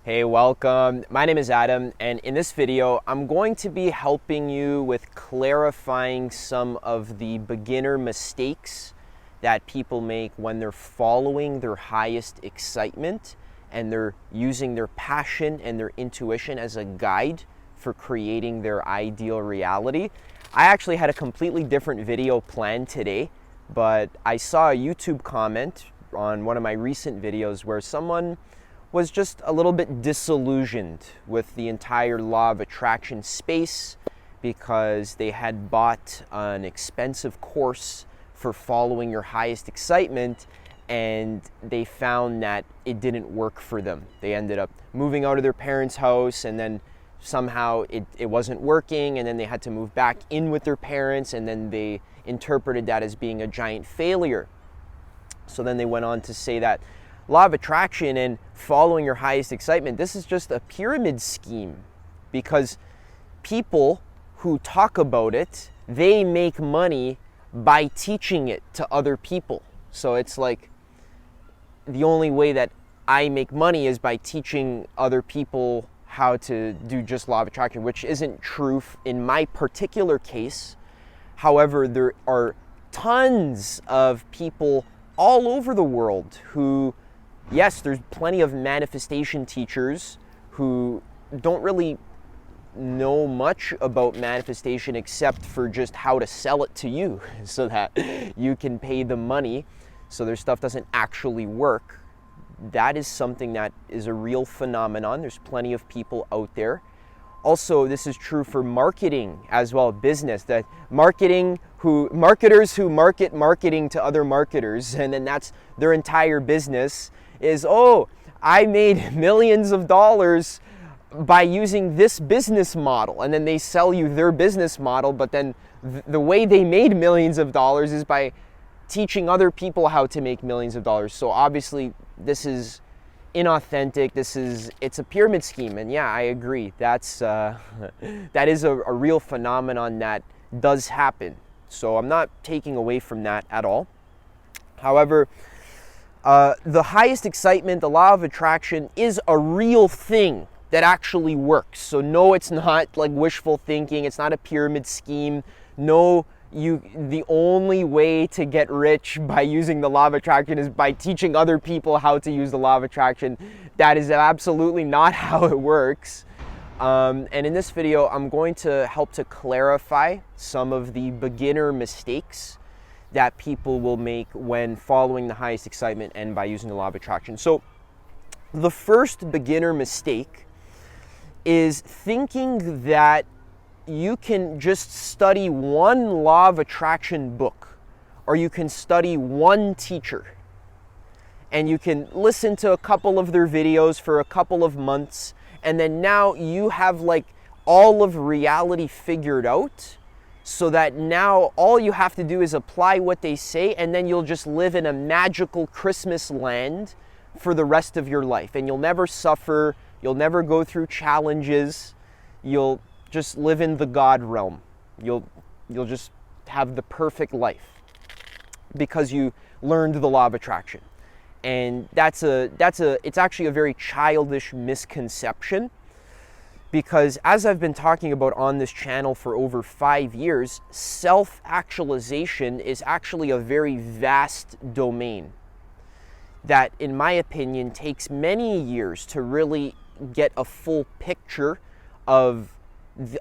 Hey, welcome. My name is Adam, and in this video, I'm going to be helping you with clarifying some of the beginner mistakes that people make when they're following their highest excitement and they're using their passion and their intuition as a guide for creating their ideal reality. I actually had a completely different video planned today, but I saw a YouTube comment on one of my recent videos where someone was just a little bit disillusioned with the entire law of attraction space because they had bought an expensive course for following your highest excitement and they found that it didn't work for them. They ended up moving out of their parents' house and then somehow it wasn't working, and then they had to move back in with their parents, and then they interpreted that as being a giant failure. So then they went on to say that law of attraction and following your highest excitement, this is just a pyramid scheme, because people who talk about it, they make money by teaching it to other people. So it's like the only way that I make money is by teaching other people how to do just law of attraction, which isn't true in my particular case. However, there are tons of people all over the world who, yes, there's plenty of manifestation teachers who don't really know much about manifestation except for just how to sell it to you so that you can pay the money so their stuff doesn't actually work. That is something that is a real phenomenon. There's plenty of people out there. Also, this is true for marketing as well, business, that marketers who market marketing to other marketers, and then that's their entire business is, oh, I made millions of dollars by using this business model. And then they sell you their business model, but then the way they made millions of dollars is by teaching other people how to make millions of dollars. So obviously this is inauthentic. It's a pyramid scheme. And yeah, I agree. That is a real phenomenon that does happen. So I'm not taking away from that at all. However, the highest excitement, the law of attraction, is a real thing that actually works. So no, it's not like wishful thinking. It's not a pyramid scheme. No, the only way to get rich by using the law of attraction is by teaching other people how to use the law of attraction. That is absolutely not how it works. And in this video, I'm going to help to clarify some of the beginner mistakes that people will make when following the highest excitement and by using the law of attraction. So the first beginner mistake is thinking that you can just study one law of attraction book, or you can study one teacher, and you can listen to a couple of their videos for a couple of months, and then now you have like all of reality figured out, so that now all you have to do is apply what they say, and then you'll just live in a magical Christmas land for the rest of your life, and you'll never suffer, you'll never go through challenges, you'll just live in the God realm. You'll just have the perfect life because you learned the law of attraction. And it's actually a very childish misconception, because as I've been talking about on this channel for over 5 years, self-actualization is actually a very vast domain that, in my opinion, takes many years to really get a full picture of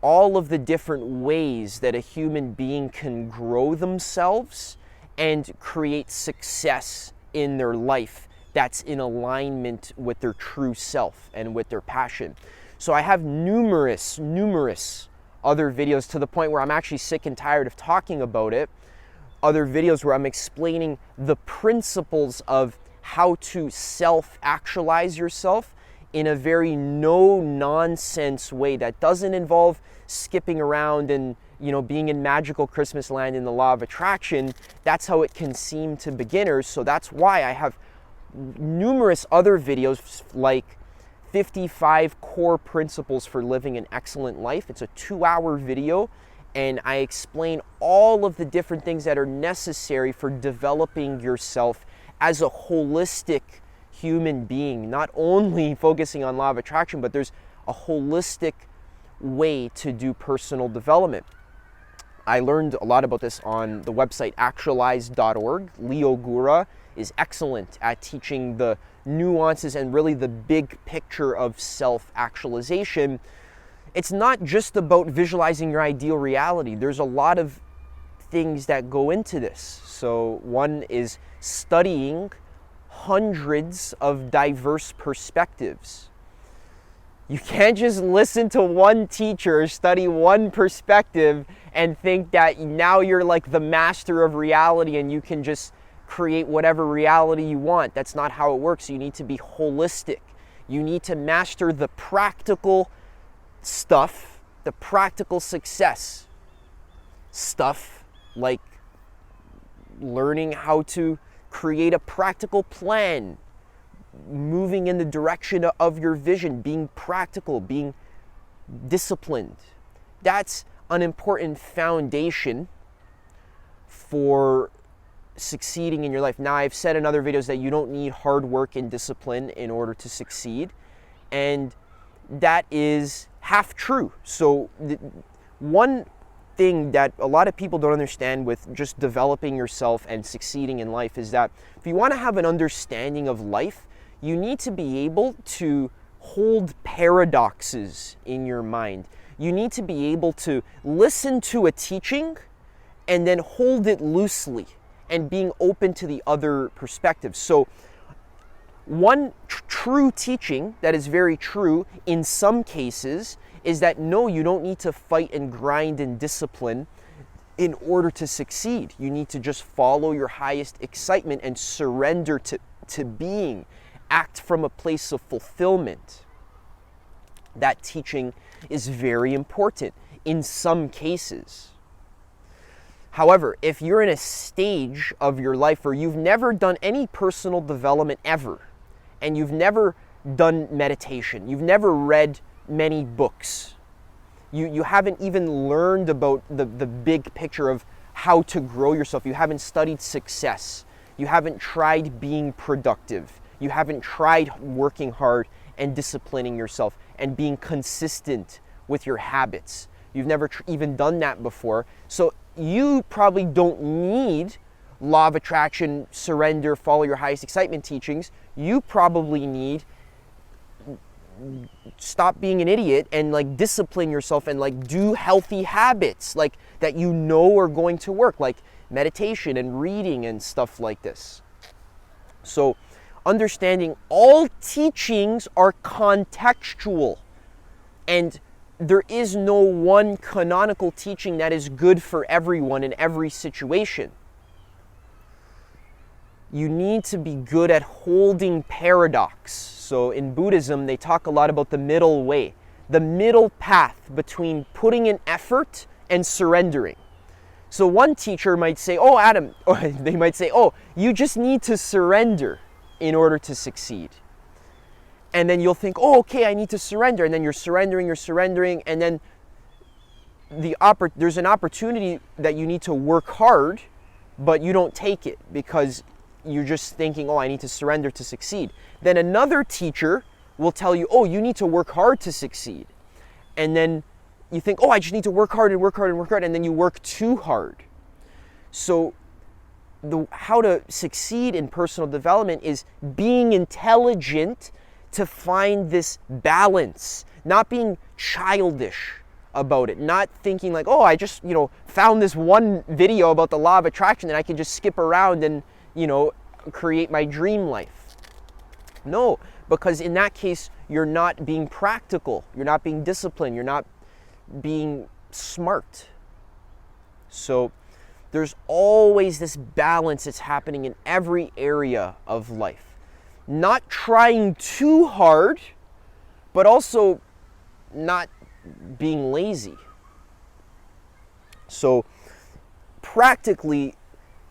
all of the different ways that a human being can grow themselves and create success in their life that's in alignment with their true self and with their passion. So I have numerous other videos, to the point where I'm actually sick and tired of talking about it, other videos where I'm explaining the principles of how to self-actualize yourself in a very no-nonsense way that doesn't involve skipping around and, being in magical Christmas land in the law of attraction. That's how it can seem to beginners. So that's why I have numerous other videos like 55 core principles for living an excellent life. It's a 2-hour video, and I explain all of the different things that are necessary for developing yourself as a holistic human being, not only focusing on law of attraction, but there's a holistic way to do personal development. I learned a lot about this on the website actualize.org. Leo Gura is excellent at teaching the nuances and really the big picture of self-actualization. It's not just about visualizing your ideal reality. There's a lot of things that go into this. So one is studying hundreds of diverse perspectives. You can't just listen to one teacher, study one perspective, and think that now you're like the master of reality and you can just create whatever reality you want. That's not how it works. You need to be holistic. You need to master the practical stuff, the practical success stuff, like learning how to create a practical plan, moving in the direction of your vision, being practical, being disciplined. That's an important foundation for succeeding in your life. Now, I've said in other videos that you don't need hard work and discipline in order to succeed, and that is half true. So one thing that a lot of people don't understand with just developing yourself and succeeding in life is that if you want to have an understanding of life, you need to be able to hold paradoxes in your mind. You need to be able to listen to a teaching and then hold it loosely and being open to the other perspectives. So one true teaching that is very true in some cases is that no, you don't need to fight and grind and discipline in order to succeed. You need to just follow your highest excitement and surrender to being. Act from a place of fulfillment. That teaching is very important in some cases. However, if you're in a stage of your life where you've never done any personal development ever, and you've never done meditation, you've never read many books, you haven't even learned about the big picture of how to grow yourself, you haven't studied success, you haven't tried being productive, you haven't tried working hard and disciplining yourself and being consistent with your habits. You've never even done that before. So you probably don't need law of attraction, surrender, follow your highest excitement teachings. You probably need stop being an idiot and like discipline yourself and like do healthy habits like that you know are going to work, like meditation and reading and stuff like this. So understanding all teachings are contextual, and there is no one canonical teaching that is good for everyone in every situation. You need to be good at holding paradox. So in Buddhism, they talk a lot about the middle way, the middle path between putting in effort and surrendering. So one teacher might say, oh, Adam, or they might say, oh, you just need to surrender in order to succeed. And then you'll think, oh, okay, I need to surrender. And then you're surrendering, and then there's an opportunity that you need to work hard, but you don't take it because you're just thinking, oh, I need to surrender to succeed. Then another teacher will tell you, oh, you need to work hard to succeed. And then you think, oh, I just need to work hard and work hard and work hard, and then you work too hard. So how to succeed in personal development is being intelligent to find this balance, not being childish about it, not thinking like, oh, I just, found this one video about the law of attraction and I can just skip around and, create my dream life. No, because in that case, you're not being practical, you're not being disciplined, you're not being smart. So there's always this balance that's happening in every area of life. Not trying too hard, but also not being lazy. So practically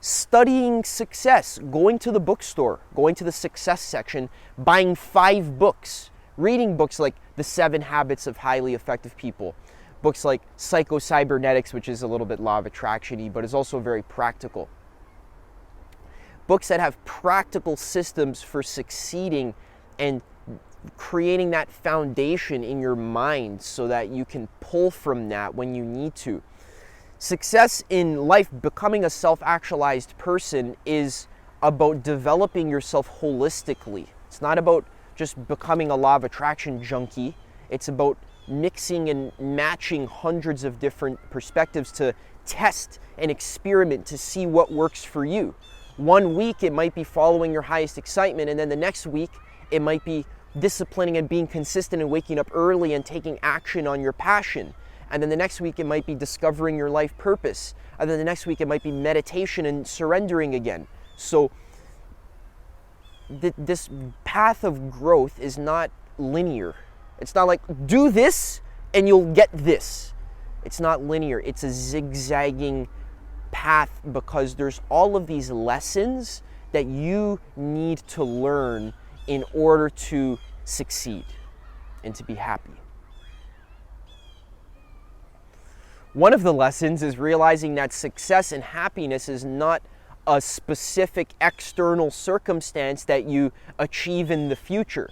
studying success, going to the bookstore, going to the success section, buying 5 books, reading books like The 7 Habits of Highly Effective People, books like Psycho-Cybernetics, which is a little bit law of attraction-y, but is also very practical. books that have practical systems for succeeding and creating that foundation in your mind so that you can pull from that when you need to. Success in life, becoming a self-actualized person, is about developing yourself holistically. It's not about just becoming a law of attraction junkie. It's about mixing and matching hundreds of different perspectives to test and experiment to see what works for you. One week it might be following your highest excitement, and then the next week it might be disciplining and being consistent and waking up early and taking action on your passion. And then the next week it might be discovering your life purpose. And then the next week it might be meditation and surrendering again. So this path of growth is not linear. It's not like, do this and you'll get this. It's not linear. It's a zigzagging path because there's all of these lessons that you need to learn in order to succeed and to be happy. One of the lessons is realizing that success and happiness is not a specific external circumstance that you achieve in the future.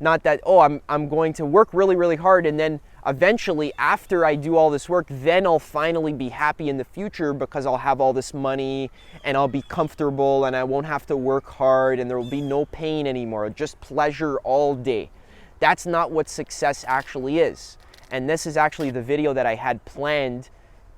Not that, oh, I'm going to work really, really hard, and then eventually after I do all this work, then I'll finally be happy in the future because I'll have all this money and I'll be comfortable and I won't have to work hard and there will be no pain anymore, just pleasure all day. That's not what success actually is. And this is actually the video that I had planned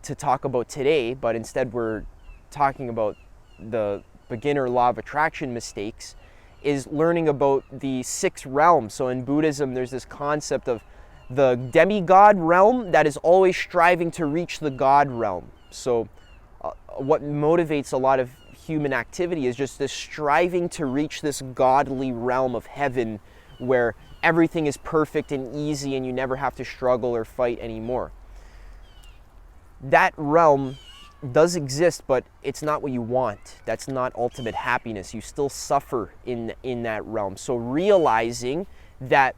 to talk about today, but instead we're talking about the beginner law of attraction mistakes, is learning about the 6 realms. So in Buddhism, there's this concept of the demigod realm that is always striving to reach the God realm. So what motivates a lot of human activity is just this striving to reach this godly realm of heaven where everything is perfect and easy and you never have to struggle or fight anymore. That realm does exist, but it's not what you want. That's not ultimate happiness. You still suffer in that realm. So realizing that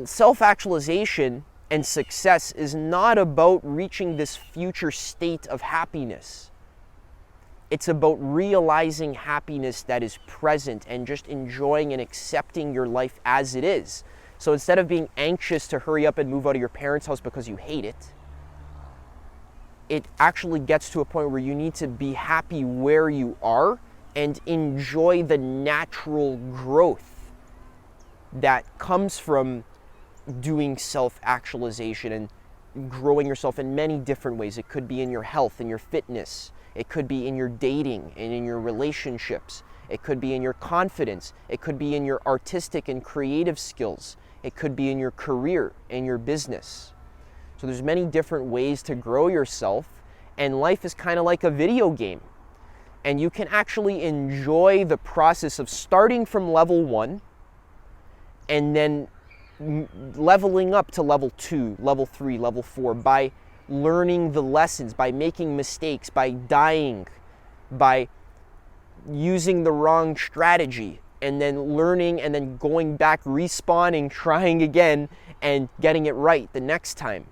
self-actualization and success is not about reaching this future state of happiness. It's about realizing happiness that is present and just enjoying and accepting your life as it is. So instead of being anxious to hurry up and move out of your parents' house because you hate it, it actually gets to a point where you need to be happy where you are and enjoy the natural growth that comes from doing self-actualization and growing yourself in many different ways. It could be in your health, in your fitness. It could be in your dating and in your relationships. It could be in your confidence. It could be in your artistic and creative skills. It could be in your career and your business. So there's many different ways to grow yourself, and life is kind of like a video game. And you can actually enjoy the process of starting from level 1 and then leveling up to level 2, level 3, level 4 by learning the lessons, by making mistakes, by dying, by using the wrong strategy, and then learning and then going back, respawning, trying again, and getting it right the next time.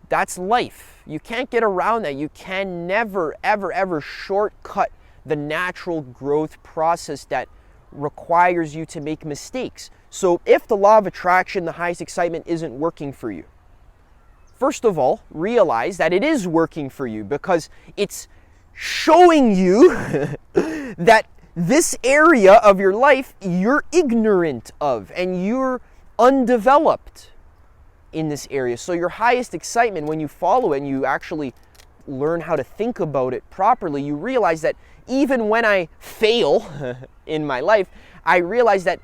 That's life. You can't get around that. You can never, ever, ever shortcut the natural growth process that requires you to make mistakes. So if the law of attraction, the highest excitement, isn't working for you, first of all, realize that it is working for you because it's showing you that this area of your life you're ignorant of and you're undeveloped in this area. So your highest excitement, when you follow it and you actually learn how to think about it properly, you realize that even when I fail in my life, I realize that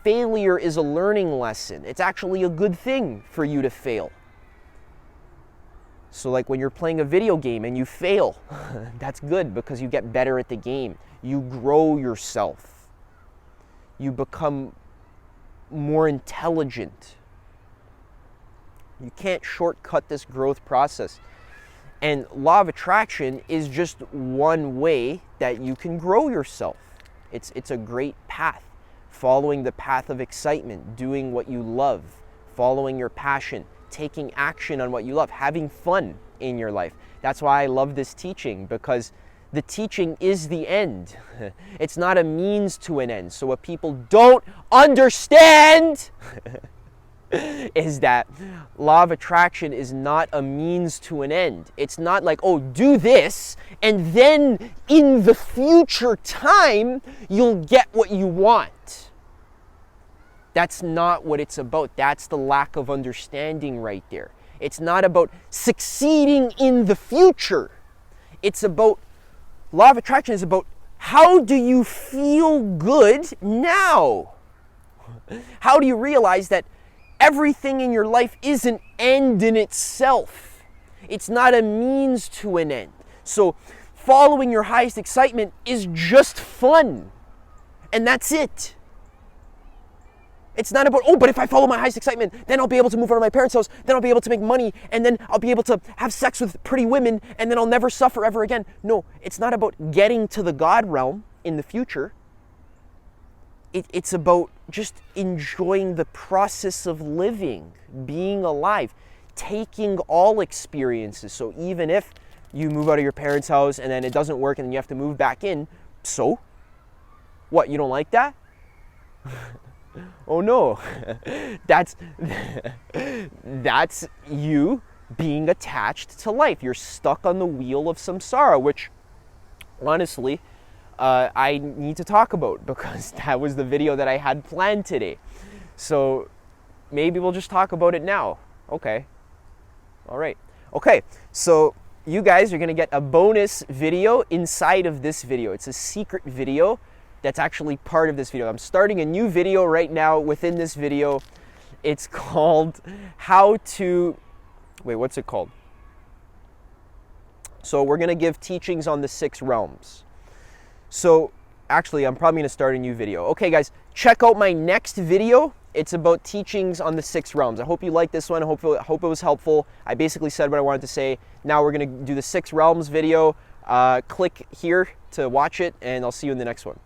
failure is a learning lesson. It's actually a good thing for you to fail. So like when you're playing a video game and you fail, that's good because you get better at the game. You grow yourself. You become more intelligent. You can't shortcut this growth process. And law of attraction is just one way that you can grow yourself. It's a great path. Following the path of excitement, doing what you love, following your passion, taking action on what you love, having fun in your life. That's why I love this teaching, because the teaching is the end. It's not a means to an end. So what people don't understand is that law of attraction is not a means to an end. It's not like, oh, do this, and then in the future time, you'll get what you want. That's not what it's about. That's the lack of understanding right there. It's not about succeeding in the future. It's about, law of attraction is about, how do you feel good now? How do you realize that everything in your life is an end in itself? It's not a means to an end. So following your highest excitement is just fun. And that's it. It's not about, oh, but if I follow my highest excitement, then I'll be able to move out of my parents' house, then I'll be able to make money, and then I'll be able to have sex with pretty women, and then I'll never suffer ever again. No, it's not about getting to the God realm in the future. It's about just enjoying the process of living, being alive, taking all experiences. So even if you move out of your parents' house and then it doesn't work and then you have to move back in, so what, you don't like that? Oh no, that's you being attached to life. You're stuck on the wheel of samsara, which honestly, I need to talk about because that was the video that I had planned today. So maybe we'll just talk about it now. Okay. All right. Okay. So you guys are going to get a bonus video inside of this video. It's a secret video that's actually part of this video. I'm starting a new video right now within this video. It's called how to, what's it called? So we're going to give teachings on the 6 realms. So actually, I'm probably going to start a new video. Okay, guys, check out my next video. It's about teachings on the 6 realms. I hope you liked this one. I hope it was helpful. I basically said what I wanted to say. Now we're going to do the 6 realms video. Click here to watch it, and I'll see you in the next one.